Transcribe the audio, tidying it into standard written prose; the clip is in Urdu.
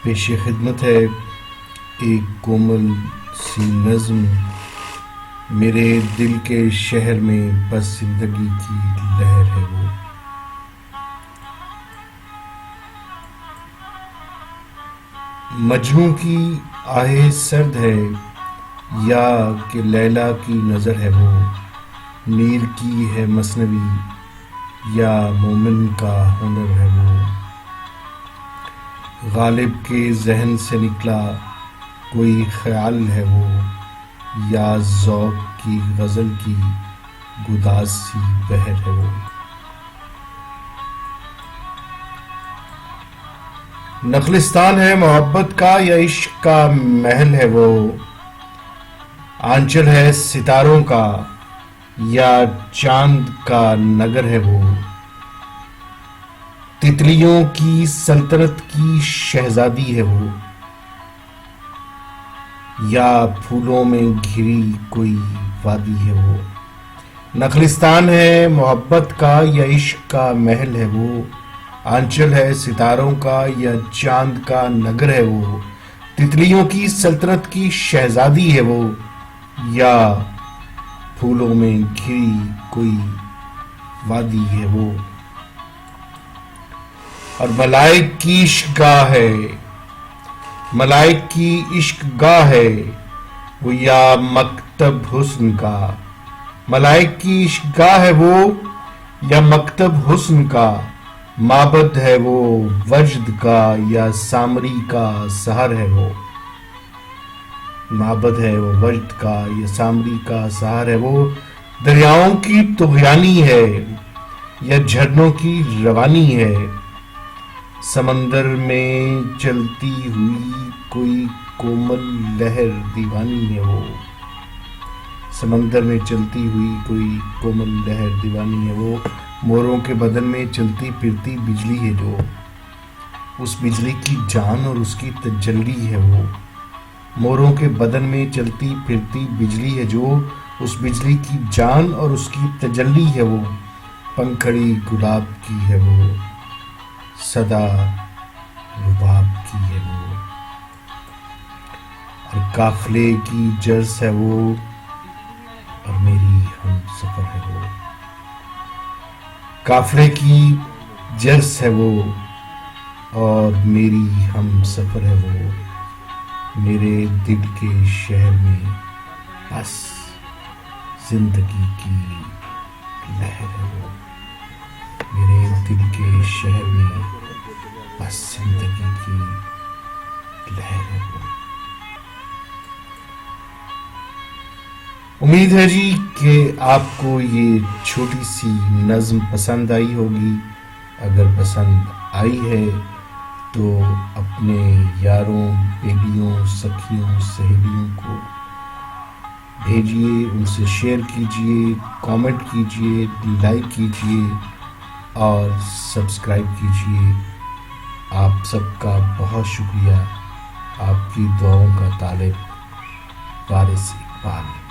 پیش خدمت ہے ایک کومل سی نظم، میرے دل کے شہر میں بس زندگی کی لہر ہے وہ۔ مجنوں کی آہ سرد ہے یا کہ لیلا کی نظر ہے وہ، میر کی ہے مثنوی یا مومن کا ہنر ہے وہ۔ غالب کے ذہن سے نکلا کوئی خیال ہے وہ، یا ذوق کی غزل کی گداز سی بہر ہے وہ۔ نخلستان ہے محبت کا یا عشق کا محل ہے وہ، آنچل ہے ستاروں کا یا چاند کا نگر ہے وہ۔ تتلیوں کی سلطنت کی شہزادی ہے وہ، یا پھولوں میں گھری کوئی وادی ہے وہ۔ نخلستان ہے محبت کا یا عشق کا محل ہے وہ، آنچل ہے ستاروں کا یا چاند کا نگر ہے وہ۔ تتلیوں کی سلطنت کی شہزادی ہے وہ، یا پھولوں میں گھری کوئی وادی ہے وہ۔ اور ملائک کی عشق گاہ ہے، ملائک کی عشق گاہ ہے وہ، یا مکتب حسن کا۔ ملائک کی عشق گاہ ہے وہ یا مکتب حسن کا، معبد ہے وہ وجد کا یا سامری کا سحر ہے وہ۔ معبد ہے وہ وجد کا یا سامری کا سحر ہے وہ۔ دریاؤں کی طغیانی ہے یا جھرنوں کی روانی ہے، سمندر میں چلتی ہوئی کوئی کومل لہر دیوانی ہے وہ۔ سمندر میں چلتی ہوئی کوئی کومل لہر دیوانی ہے وہ۔ موروں کے بدن میں چلتی پھرتی بجلی ہے جو، اس بجلی کی جان اور اس کی تجلی ہے وہ۔ موروں کے بدن میں چلتی پھرتی بجلی ہے جو، اس بجلی کی جان اور اس کی تجلی ہے وہ۔ پنکھڑی گلاب کی ہے وہ، صدا رباب کی ہے وہ، اور قافلے کی جرس ہے وہ، اور میری ہم سفر ہے وہ۔ قافلے کی جرس ہے وہ اور میری ہم سفر ہے وہ، میرے دل کے شہر میں بس زندگی کی لہر ہے وہ۔ میرے دل کے شہر میں بس زندگی کی لہر ہے وہ۔ امید ہے جی کہ آپ کو یہ چھوٹی سی نظم پسند آئی ہوگی۔ اگر پسند آئی ہے تو اپنے یاروں، بیلیوں، سکھیوں، سہیلیوں کو بھیجیے، ان سے شیئر کیجیے، کامنٹ کیجیے، لائک کیجیے اور سبسکرائب کیجیے۔ آپ سب کا بہت شکریہ۔ آپ کی دعاؤں کا طالب وارث اقبال۔